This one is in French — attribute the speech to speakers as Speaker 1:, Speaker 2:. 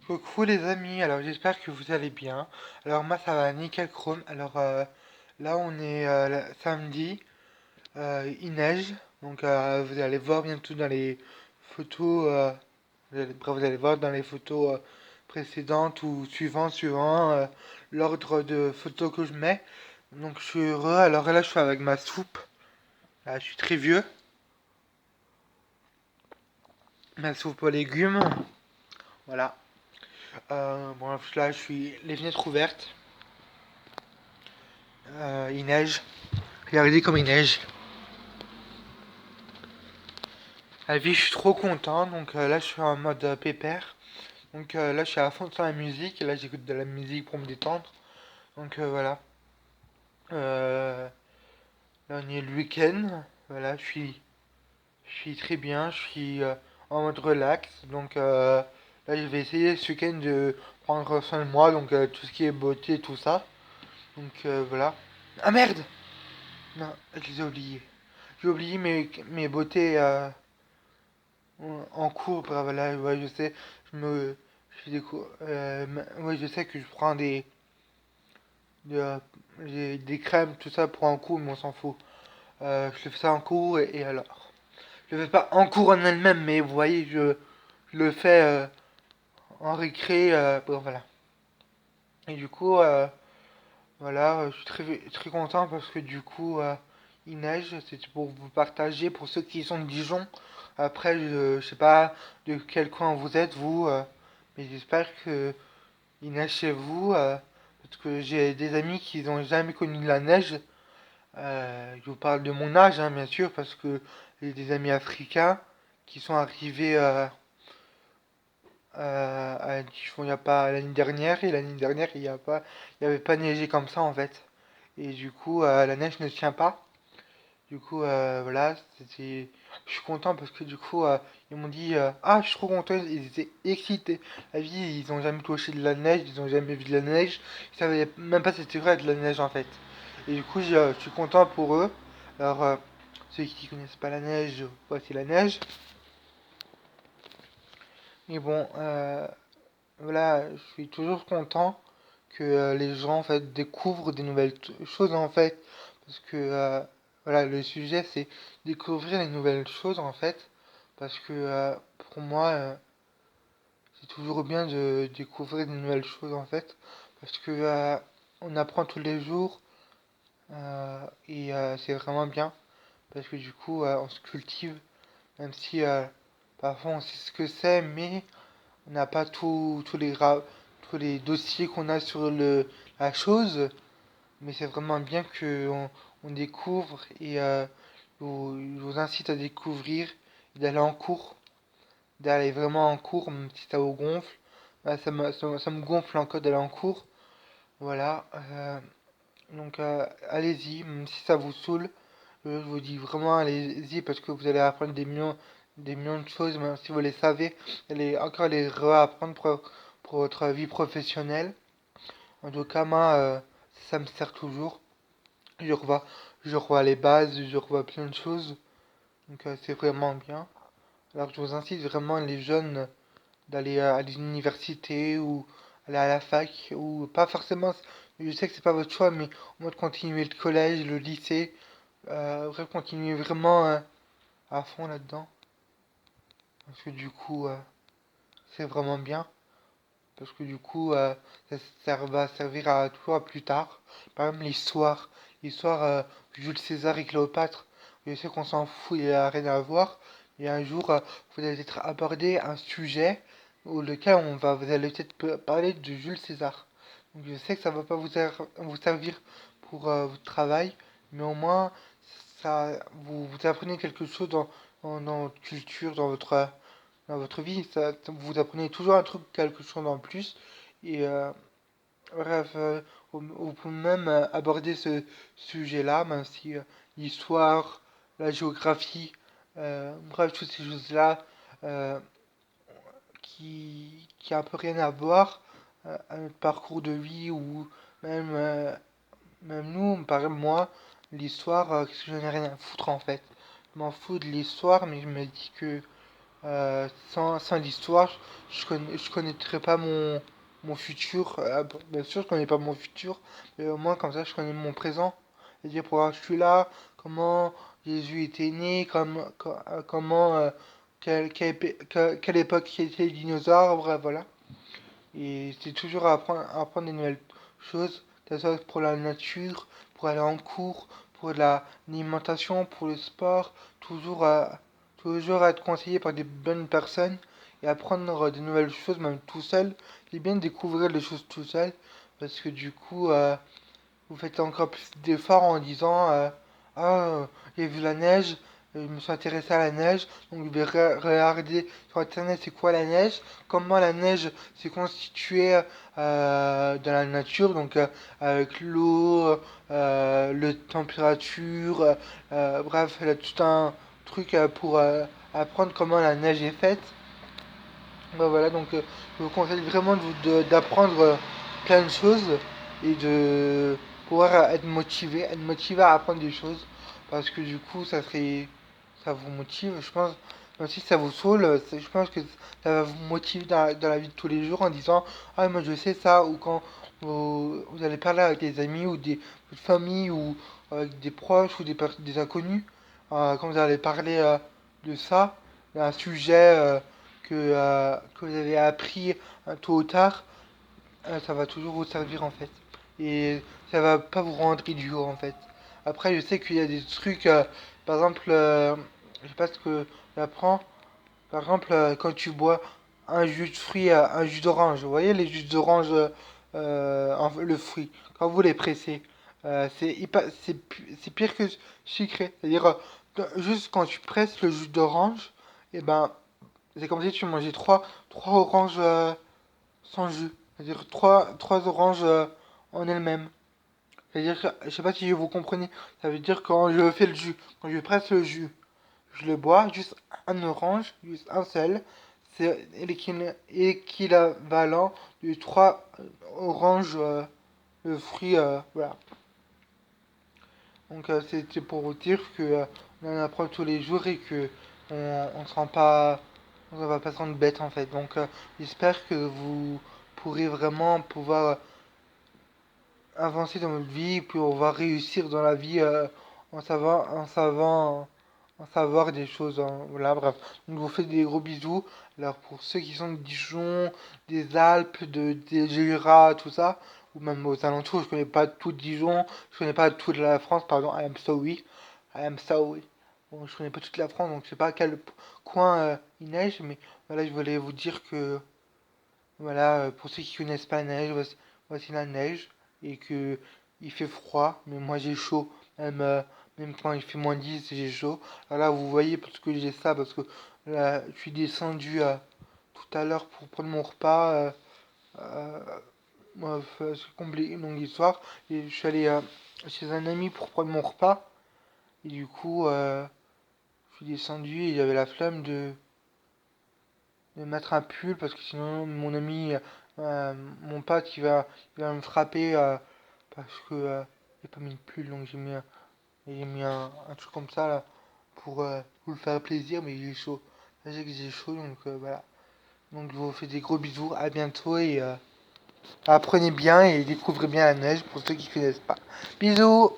Speaker 1: Coucou les amis, alors j'espère que vous allez bien. Alors moi ça va nickel chrome. Alors là on est samedi, il neige, donc vous allez voir bientôt dans les photos, vous allez voir dans les photos précédentes ou suivantes, suivant l'ordre de photos que je mets. Donc je suis heureux, alors là je suis avec ma soupe. Là, je suis très vieux, ma soupe aux légumes, voilà. Bon là je suis les fenêtres ouvertes, il neige. Regardez comme il neige. La vie, je suis trop content. Donc là, je suis en mode pépère. Donc là, je suis à fond sur la musique. Et là, j'écoute de la musique pour me détendre. Donc voilà. Euh, Là, on est le week-end. Voilà, je suis très bien. Je suis en mode relax. Donc là, je vais essayer ce week-end de prendre soin de moi. Donc tout ce qui est beauté, tout ça. Donc voilà. Ah merde! Non, je les ai oubliés. J'ai oublié mes beautés en cours, bah, voilà, ouais, je sais, je fais des cours, ouais, je sais que je prends des crèmes, tout ça pour en cours, mais on s'en fout. Je fais ça en cours et alors. Je le fais pas en cours en elle-même, mais vous voyez, je le fais en récré, bon, voilà. Et du coup, voilà, je suis très content parce que du coup, il neige, c'est pour vous partager, pour ceux qui sont de Dijon. Après, je sais pas de quel coin vous êtes, vous, mais j'espère que il neige chez vous, parce que j'ai des amis qui n'ont jamais connu de la neige. Je vous parle de mon âge, hein, bien sûr, parce que j'ai des amis africains qui sont arrivés à Dijon il n'y a pas l'année dernière, et l'année dernière, il y avait pas neigé comme ça en fait. Et du coup, la neige ne tient pas. Du coup, voilà, je suis content parce que du coup, ils m'ont dit, ah, je suis trop content, ils étaient excités. La vie, ils ont jamais touché de la neige, ils ont jamais vu de la neige, ils savaient même pas c'était vrai de la neige en fait. Et du coup, je suis content pour eux. Alors, ceux qui connaissent pas la neige, voici la neige. Mais bon, voilà, je suis toujours content que les gens en fait découvrent des nouvelles choses en fait, parce que voilà, le sujet c'est découvrir les nouvelles choses en fait, parce que pour moi c'est toujours bien de découvrir des nouvelles choses en fait, parce que on apprend tous les jours, et c'est vraiment bien, parce que du coup on se cultive, même si parfois on sait ce que c'est, mais on n'a pas tous les dossiers qu'on a sur la chose, mais c'est vraiment bien on découvre, et je vous incite à découvrir et d'aller en cours, d'aller vraiment en cours, même si ça vous gonfle. Là, ça me gonfle encore d'aller en cours. Voilà. Donc allez-y, même si ça vous saoule, je vous dis vraiment allez-y parce que vous allez apprendre des millions de choses, même si vous les savez, vous allez encore les réapprendre pour votre vie professionnelle. En tout cas, moi, ça me sert toujours. Je revois, je revois les bases, je revois plein de choses. Donc c'est vraiment bien. Alors je vous incite vraiment les jeunes d'aller à l'université ou aller à la fac ou pas forcément. Je sais que c'est pas votre choix, mais au moins de continuer le collège, le lycée, bref, continuer vraiment à fond là-dedans. Parce que du coup, c'est vraiment bien. Parce que du coup, ça va servir à toujours à plus tard. Par exemple, l'histoire. L'histoire, Jules César et Cléopâtre. Je sais qu'on s'en fout, il n'y a rien à voir. Et un jour, vous allez être abordé un sujet lequel vous allez peut-être parler de Jules César. Donc je sais que ça ne va pas vous servir pour votre travail, mais au moins, vous apprenez quelque chose dans votre culture, dans votre vie. Vous apprenez toujours un truc, quelque chose en plus. Et bref, vous pouvez même aborder ce sujet-là, même si l'histoire, la géographie, bref, toutes ces choses-là euh, qui a un peu rien à voir à notre parcours de vie ou même, même nous, par exemple moi, l'histoire, qu'est-ce que j'en ai rien à foutre en fait. Je m'en fous de l'histoire, mais je me dis que Sans l'histoire, je connaîtrais pas mon futur. Bon, bien sûr, je connais pas mon futur, mais au moins comme ça, je connais mon présent. C'est-à-dire, pourquoi je suis là, comment Jésus était né, comment, quelle époque étaient les dinosaures, bref, voilà. Et c'est toujours apprendre des nouvelles choses, que ce soit pour la nature, pour aller en cours, pour l'alimentation, pour le sport, toujours, toujours être conseillé par des bonnes personnes et apprendre de nouvelles choses, même tout seul. C'est bien de découvrir les choses tout seul, parce que du coup, vous faites encore plus d'efforts en disant ah, j'ai vu la neige, je me suis intéressé à la neige, donc je vais regarder sur internet c'est quoi la neige, comment la neige s'est constituée dans la nature, donc avec l'eau, la température, bref, il y a tout un truc pour apprendre comment la neige est faite. Bah voilà, donc je vous conseille vraiment d'apprendre plein de choses et de pouvoir être motivé à apprendre des choses parce que du coup ça vous motive, je pense, même si ça vous saoule, je pense que ça va vous motiver dans la vie de tous les jours en disant ah moi je sais ça ou quand vous allez parler avec des amis ou des familles ou avec des proches ou des inconnus, quand vous allez parler de ça, d'un sujet que vous avez appris tôt ou tard, ça va toujours vous servir en fait. Et ça va pas vous rendre idiot en fait. Après, je sais qu'il y a des trucs, par exemple, je sais pas ce que j'apprends, par exemple, quand tu bois un jus de fruits, un jus d'orange, vous voyez les jus d'orange, le fruit, quand vous les pressez, c'est pire que sucré. C'est-à-dire, juste quand tu presses le jus d'orange, et ben c'est comme si tu mangeais trois oranges sans jus. C'est-à-dire trois oranges en elles-mêmes. C'est-à-dire que, je sais pas si vous comprenez, ça veut dire quand je fais le jus, quand je presse le jus, je le bois, juste un orange, juste un seul, c'est équivalent de trois oranges, le fruit, voilà. Donc c'est pour vous dire que on en apprend tous les jours et que on se rend pas, on va pas se rendre bête en fait. Donc j'espère que vous pourrez vraiment pouvoir avancer dans votre vie, puis on va réussir dans la vie en savoir des choses. Voilà, bref. Donc je vous fais des gros bisous. Alors pour ceux qui sont de Dijon, des Alpes, des Jura, tout ça, ou même aux alentours, je connais pas tout Dijon, je connais pas toute la France, pardon, I am sorry. I am sorry. Bon, je connais pas toute la France, donc je sais pas à quel coin il neige, mais voilà, je voulais vous dire que voilà, pour ceux qui connaissent pas la neige, voici la neige et que il fait froid, mais moi j'ai chaud. Même quand il fait -10, j'ai chaud. Alors là, vous voyez parce que j'ai ça, parce que là, je suis descendu tout à l'heure pour prendre mon repas. Euh, c'est compliqué, une longue histoire. Et je suis allé chez un ami pour prendre mon repas. Et du coup, je suis descendu et j'avais la flemme de mettre un pull parce que sinon mon ami, mon pote, il va me frapper parce que j'ai pas mis de pull donc j'ai mis un truc comme ça là pour vous le faire plaisir mais il est chaud. Là j'ai que j'ai chaud donc voilà. Donc je vous fais des gros bisous, à bientôt et apprenez bien et découvrez bien la neige pour ceux qui connaissent pas. Bisous!